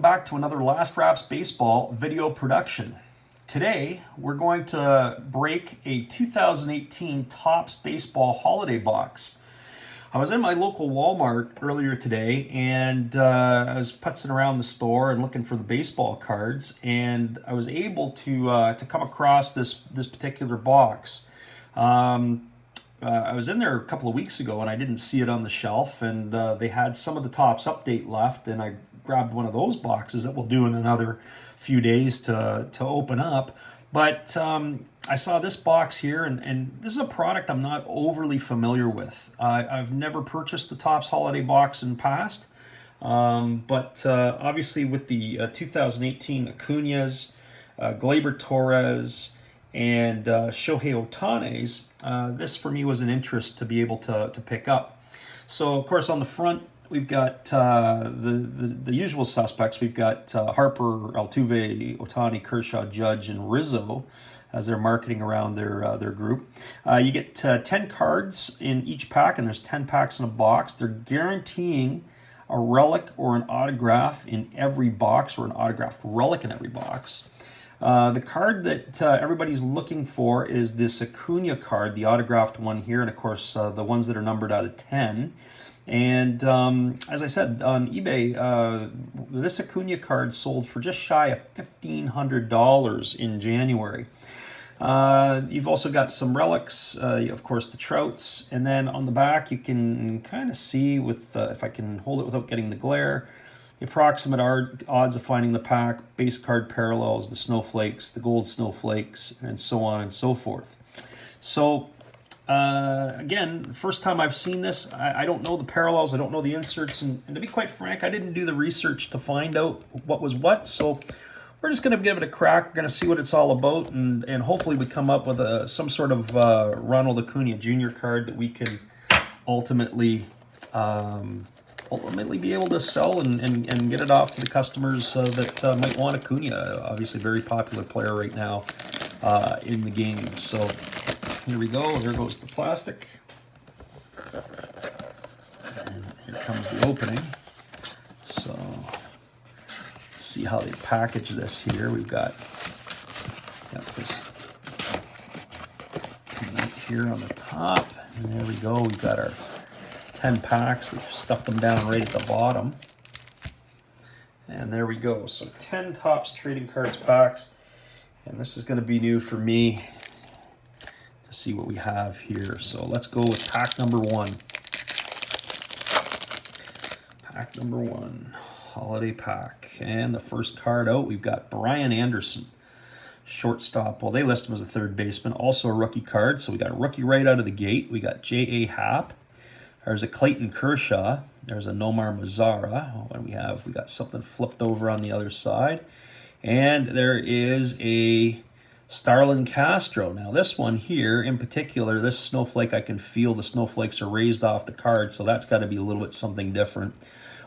back to another Last Wraps Baseball video production. Today, we're going to break a 2018 Topps Baseball Holiday Box. I was in my local Walmart earlier today, and I was putzing around the store and looking for the baseball cards, and I was able to come across this particular box. I was in there a couple of weeks ago, and I didn't see it on the shelf, and they had some of the Topps update left, and I grabbed one of those boxes that we'll do in another few days to open up. But I saw this box here, and this is a product I'm not overly familiar with. I've never purchased the Topps Holiday Box in past, but obviously with the 2018 Acuñas, Gleyber Torres, and Shohei Ohtani's, this for me was an interest to be able to pick up. So of course on the front we've got the usual suspects. We've got Harper, Altuve, Ohtani, Kershaw, Judge, and Rizzo as they're marketing around their group. You get 10 cards in each pack, and there's 10 packs in a box. They're guaranteeing a relic or an autograph in every box, or an autographed relic in every box. The card that everybody's looking for is this Acuña card, the autographed one here, and of course the ones that are numbered out of 10. And as I said, on eBay, this Acuña card sold for just shy of $1,500 in January. You've also got some relics, of course the Trouts, and then on the back you can kind of see with, if I can hold it without getting the glare, the approximate odds of finding the pack, base card parallels, the snowflakes, the gold snowflakes, and so on and so forth. So again, first time I've seen this, I don't know the parallels, I don't know the inserts, and to be quite frank, I didn't do the research to find out what was what, so we're just going to give it a crack. We're going to see what it's all about, and hopefully we come up with some sort of Ronald Acuña Jr. card that we can ultimately be able to sell and get it off to the customers that might want Acuña. Obviously, very popular player right now in the game. So here we go. There goes the plastic, and here comes the opening. So let's see how they package this here. We've got this right here on the top, and there we go. We've got our 10 packs. They've stuffed them down right at the bottom. And there we go. So 10 Topps Trading Cards packs. And this is going to be new for me to see what we have here. So let's go with pack number one. Pack number one, holiday pack. And the first card out, we've got Brian Anderson, shortstop. Well, they list him as a third baseman. Also a rookie card. So we got a rookie right out of the gate. We got J.A. Happ. There's a Clayton Kershaw. There's a Nomar Mazara. And we got something flipped over on the other side. And there is a Starlin Castro. Now this one here in particular, this snowflake, I can feel the snowflakes are raised off the card, so that's got to be a little bit something different.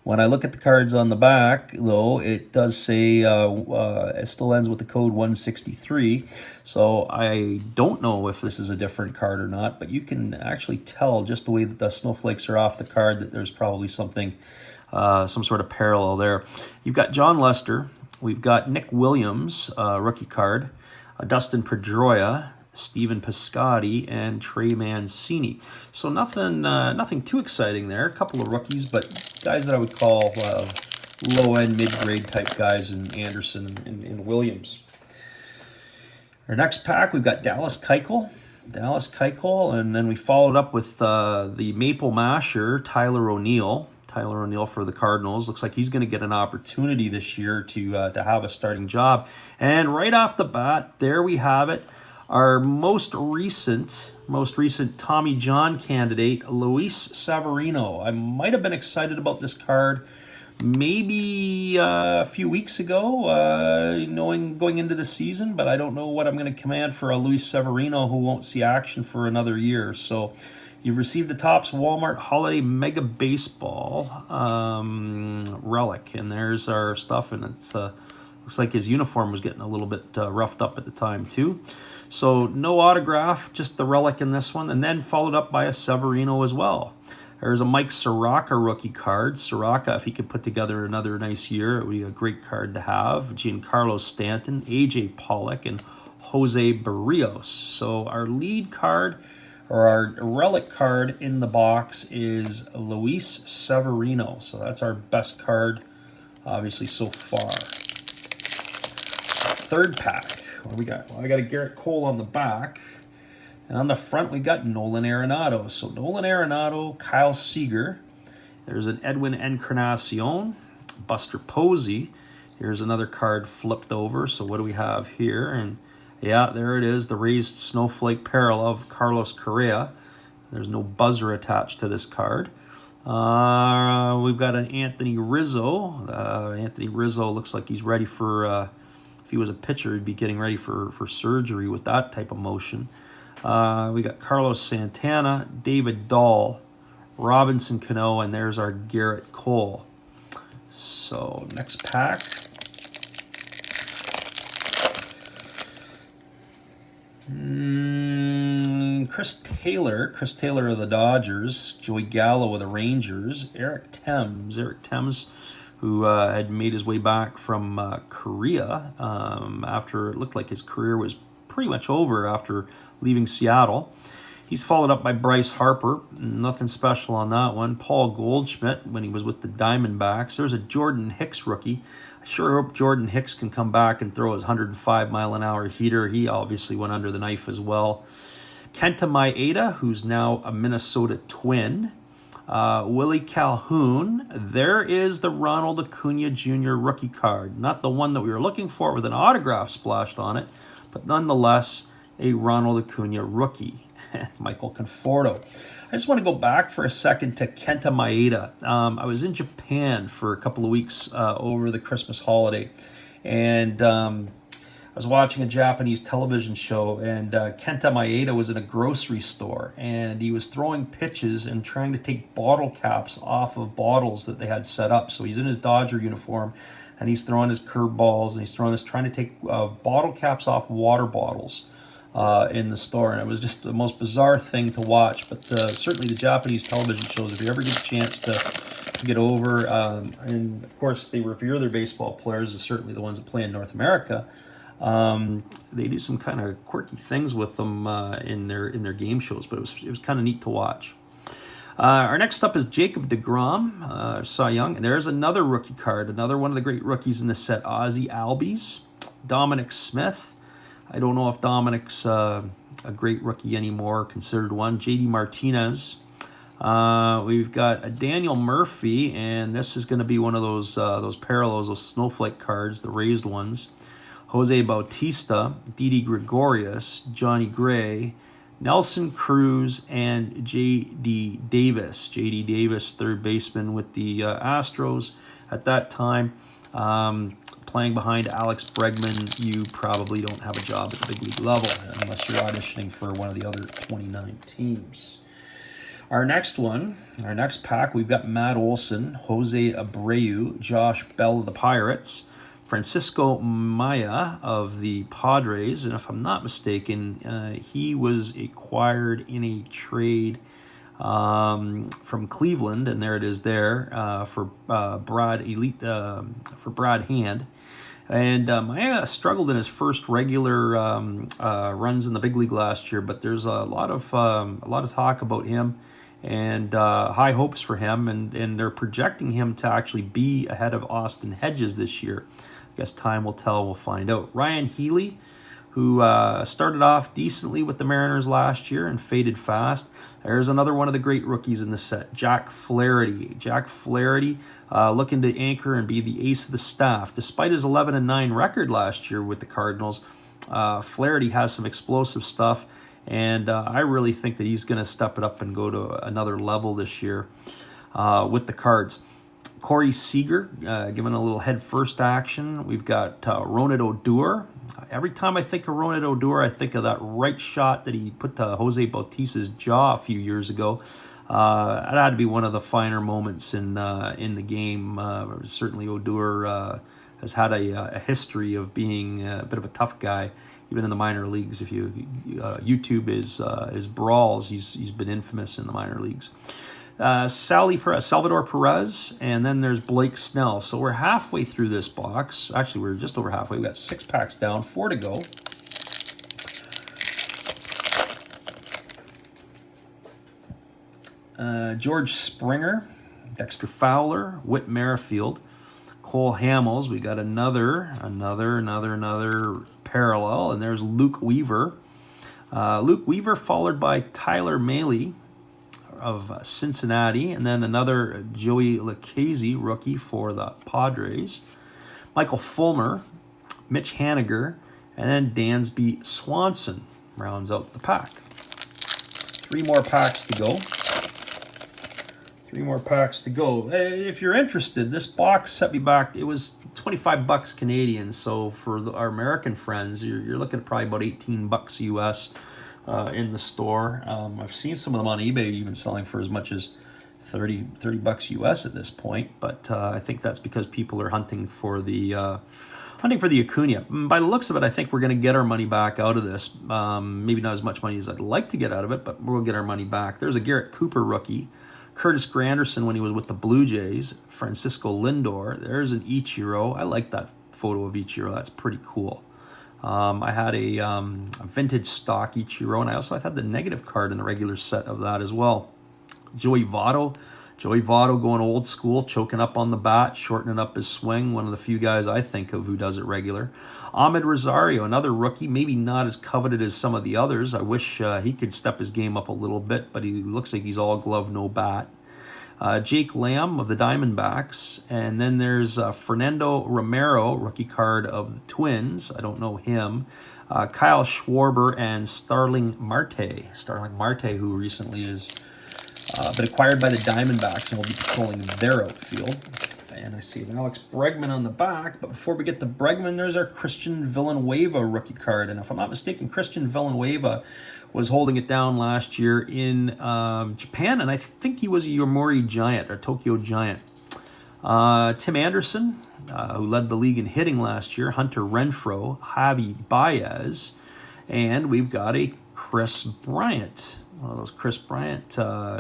When I look at the cards on the back, though, it does say, it still ends with the code 163. So I don't know if this is a different card or not, but you can actually tell just the way that the snowflakes are off the card that there's probably something, some sort of parallel there. You've got John Lester. We've got Nick Williams, rookie card. Dustin Pedroia, Stephen Piscotty, and Trey Mancini. So nothing too exciting there. A couple of rookies, but guys that I would call low-end, mid-grade type guys in Anderson and Williams. Our next pack, we've got Dallas Keuchel, and then we followed up with the Maple Masher, Tyler O'Neill for the Cardinals. Looks like he's going to get an opportunity this year to have a starting job. And right off the bat, there we have it. Our most recent Tommy John candidate, Luis Severino. I might have been excited about this card maybe a few weeks ago, going into the season, but I don't know what I'm going to command for a Luis Severino who won't see action for another year. So you've received the Topps Walmart Holiday Mega Baseball relic, and there's our stuff, and it's looks like his uniform was getting a little bit roughed up at the time too. So no autograph, just the relic in this one, and then followed up by a Severino as well. There's a Mike Soroka rookie card. Soroka, if he could put together another nice year, it would be a great card to have. Giancarlo Stanton, A.J. Pollock, and Jose Barrios. So our lead card, or our relic card in the box, is Luis Severino. So that's our best card, obviously, so far. Third pack. What do we got? Well, I got a Garrett Cole on the back. And on the front, we got Nolan Arenado. So Nolan Arenado, Kyle Seager. There's an Edwin Encarnacion, Buster Posey. Here's another card flipped over. So what do we have here? And yeah, there it is, the raised snowflake parallel of Carlos Correa. There's no buzzer attached to this card. We've got an Anthony Rizzo. Anthony Rizzo looks like he's ready for, if he was a pitcher, he'd be getting ready for surgery with that type of motion. We got Carlos Santana, David Dahl, Robinson Cano, and there's our Garrett Cole. So next pack. Chris Taylor of the Dodgers, Joey Gallo of the Rangers, Eric Thames, who had made his way back from Korea after it looked like his career was pretty much over after leaving Seattle. He's followed up by Bryce Harper. Nothing special on that one. Paul Goldschmidt when he was with the Diamondbacks. There's a Jordan Hicks rookie. I sure hope Jordan Hicks can come back and throw his 105-mile-an-hour heater. He obviously went under the knife as well. Kenta Maeda, who's now a Minnesota Twin. Willie Calhoun. There is the Ronald Acuña Jr. rookie card. Not the one that we were looking for with an autograph splashed on it, but nonetheless, a Ronald Acuña rookie. Michael Conforto. I just want to go back for a second to Kenta Maeda. I was in Japan for a couple of weeks over the Christmas holiday, and I was watching a Japanese television show, and Kenta Maeda was in a grocery store, and he was throwing pitches and trying to take bottle caps off of bottles that they had set up. So he's in his Dodger uniform, and he's throwing his curveballs, and he's trying to take bottle caps off water bottles in the store, and it was just the most bizarre thing to watch. But certainly the Japanese television shows, if you ever get a chance to get over, and of course they revere their baseball players, and certainly the ones that play in North America, they do some kind of quirky things with them in their game shows, but it was kind of neat to watch. Our next up is Jacob deGrom, Cy Young, and there's another rookie card, another one of the great rookies in the set, Ozzie Albies, Dominic Smith. I don't know if Dominic's a great rookie anymore, considered one. J.D. Martinez. We've got a Daniel Murphy, and this is going to be one of those parallels, those snowflake cards, the raised ones. Jose Bautista, Didi Gregorius, Johnny Gray, Nelson Cruz, and J.D. Davis. J.D. Davis, third baseman with the Astros at that time. Playing behind Alex Bregman, you probably don't have a job at the big league level unless you're auditioning for one of the other 29 teams. Our next pack, we've got Matt Olson, Jose Abreu, Josh Bell of the Pirates, Francisco Maya of the Padres, and if I'm not mistaken, he was acquired in a trade from Cleveland, and there it is there for Brad Hand. And Maya struggled in his first regular runs in the big league last year, but there's a lot of talk about him and high hopes for him, and they're projecting him to actually be ahead of Austin Hedges this year. I guess time will tell. We'll find out. Ryan Healy, who started off decently with the Mariners last year and faded fast. There's another one of the great rookies in the set, Jack Flaherty. Jack Flaherty looking to anchor and be the ace of the staff. Despite his 11-9 record last year with the Cardinals, Flaherty has some explosive stuff, and I really think that he's going to step it up and go to another level this year with the Cards. Corey Seager giving a little head-first action. We've got Ronald Odor. Every time I think of Ronald Odor, I think of that right shot that he put to Jose Bautista's jaw a few years ago. That had to be one of the finer moments in the game. Certainly Odor has had a history of being a bit of a tough guy, even in the minor leagues. If you YouTube his brawls, he's been infamous in the minor leagues. Salvador Perez, and then there's Blake Snell. So we're halfway through this box. Actually, we're just over halfway. We got 6 packs down, 4 to go. George Springer, Dexter Fowler, Whit Merrifield, Cole Hamels. We got another parallel, and there's Luke Weaver. Luke Weaver followed by Tyler Mahle of Cincinnati, and then another Joey Lucchesi, rookie for the Padres. Michael Fulmer, Mitch Haniger, and then Dansby Swanson rounds out the pack. 3 more packs to go. 3 more packs to go. If you're interested, this box set me back. It was 25 bucks Canadian. So for our American friends, you're looking at probably about 18 bucks US in the store. I've seen some of them on eBay even selling for as much as 30 bucks US at this point. But I think that's because people are hunting for the Acuña. By the looks of it, I think we're going to get our money back out of this. Maybe not as much money as I'd like to get out of it, but we'll get our money back. There's a Garrett Cooper rookie. Curtis Granderson when he was with the Blue Jays. Francisco Lindor. There's an Ichiro. I like that photo of Ichiro. That's pretty cool. I had a vintage stock Ichiro, and I also had the negative card in the regular set of that as well. Joey Votto. Joey Votto going old school, choking up on the bat, shortening up his swing. One of the few guys I think of who does it regular. Ahmed Rosario, another rookie, maybe not as coveted as some of the others. I wish he could step his game up a little bit, but he looks like he's all glove, no bat. Jake Lamb of the Diamondbacks. And then there's Fernando Romero, rookie card of the Twins. I don't know him. Kyle Schwarber and Starling Marte. Starling Marte, who recently has been acquired by the Diamondbacks and will be patrolling their outfield. And I see Alex Bregman on the back. But before we get to Bregman, there's our Christian Villanueva rookie card. And if I'm not mistaken, Christian Villanueva was holding it down last year in Japan. And I think he was a Yomiuri Giant or Tokyo Giant. Tim Anderson, who led the league in hitting last year. Hunter Renfroe, Javi Baez. And we've got a Chris Bryant. One of those Chris Bryant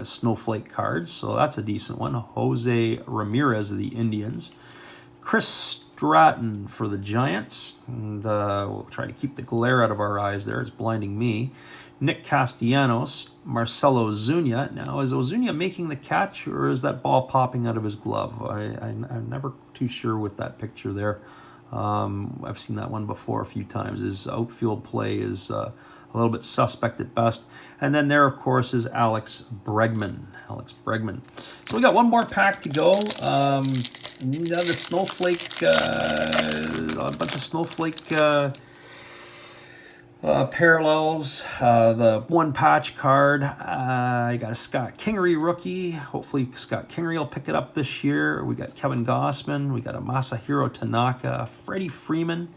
snowflake cards, so that's a decent one. Jose Ramirez of the Indians. Chris Stratton for the Giants. And we'll try to keep the glare out of our eyes there. It's blinding me. Nick Castellanos. Marcelo Ozuna. Now, is Ozuna making the catch, or is that ball popping out of his glove? I'm never too sure with that picture there. I've seen that one before a few times. His outfield play is a little bit suspect at best. And then there, of course, is Alex Bregman. So we got one more pack to go. The snowflake, a bunch of snowflake parallels. The one patch card. I got a Scott Kingery rookie. Hopefully Scott Kingery will pick it up this year. We got Kevin Gossman. We got a Masahiro Tanaka. Freddie Freeman.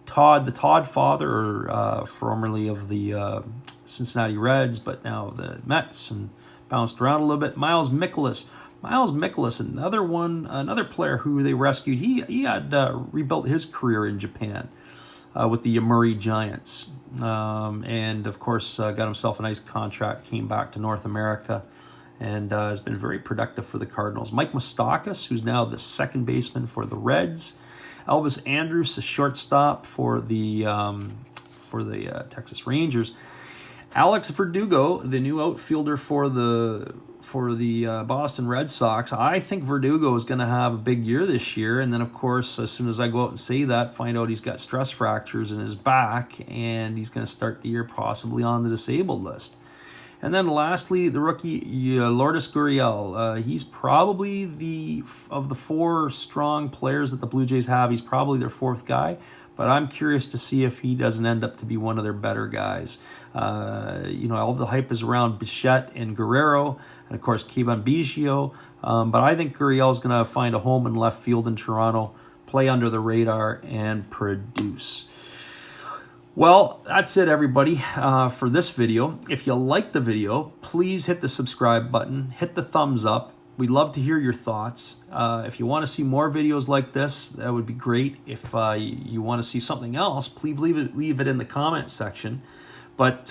the Todd father, formerly of the Cincinnati Reds, but now the Mets, and bounced around a little bit. Miles Mikolas, another player who they rescued. He had rebuilt his career in Japan with the Yomiuri Giants, and of course got himself a nice contract. Came back to North America, and has been very productive for the Cardinals. Mike Moustakas, who's now the second baseman for the Reds. Elvis Andrus, the shortstop for the Texas Rangers. Alex Verdugo, the new outfielder for the Boston Red Sox. I think Verdugo is going to have a big year this year. And then, of course, as soon as I go out and say that, find out he's got stress fractures in his back, and he's going to start the year possibly on the disabled list. And then lastly, the rookie, Lourdes Gurriel. He's probably of the four strong players that the Blue Jays have, he's probably their fourth guy. But I'm curious to see if he doesn't end up to be one of their better guys. All the hype is around Bichette and Guerrero, and of course Kevin Biggio. But I think Gurriel is going to find a home in left field in Toronto, play under the radar, and produce. Well, that's it, everybody, for this video. If you liked the video, please hit the subscribe button, hit the thumbs up. We'd love to hear your thoughts. If you want to see more videos like this, that would be great. If you want to see something else, please leave it in the comment section. But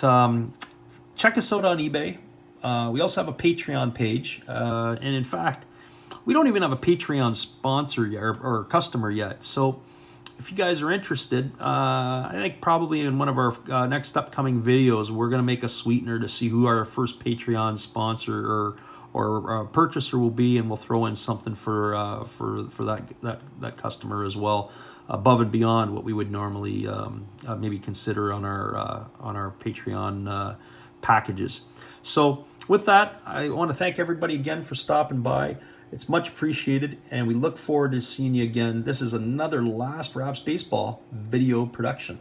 check us out on eBay. We also have a Patreon page, and in fact, we don't even have a Patreon sponsor yet, or customer yet. So if you guys are interested, I think probably in one of our next upcoming videos, we're going to make a sweetener to see who our first Patreon sponsor or purchaser will be, and we'll throw in something for that customer as well, above and beyond what we would normally maybe consider on our Patreon packages. So with that, I want to thank everybody again for stopping by. It's much appreciated, and we look forward to seeing you again. This is another Last Wraps Baseball video production.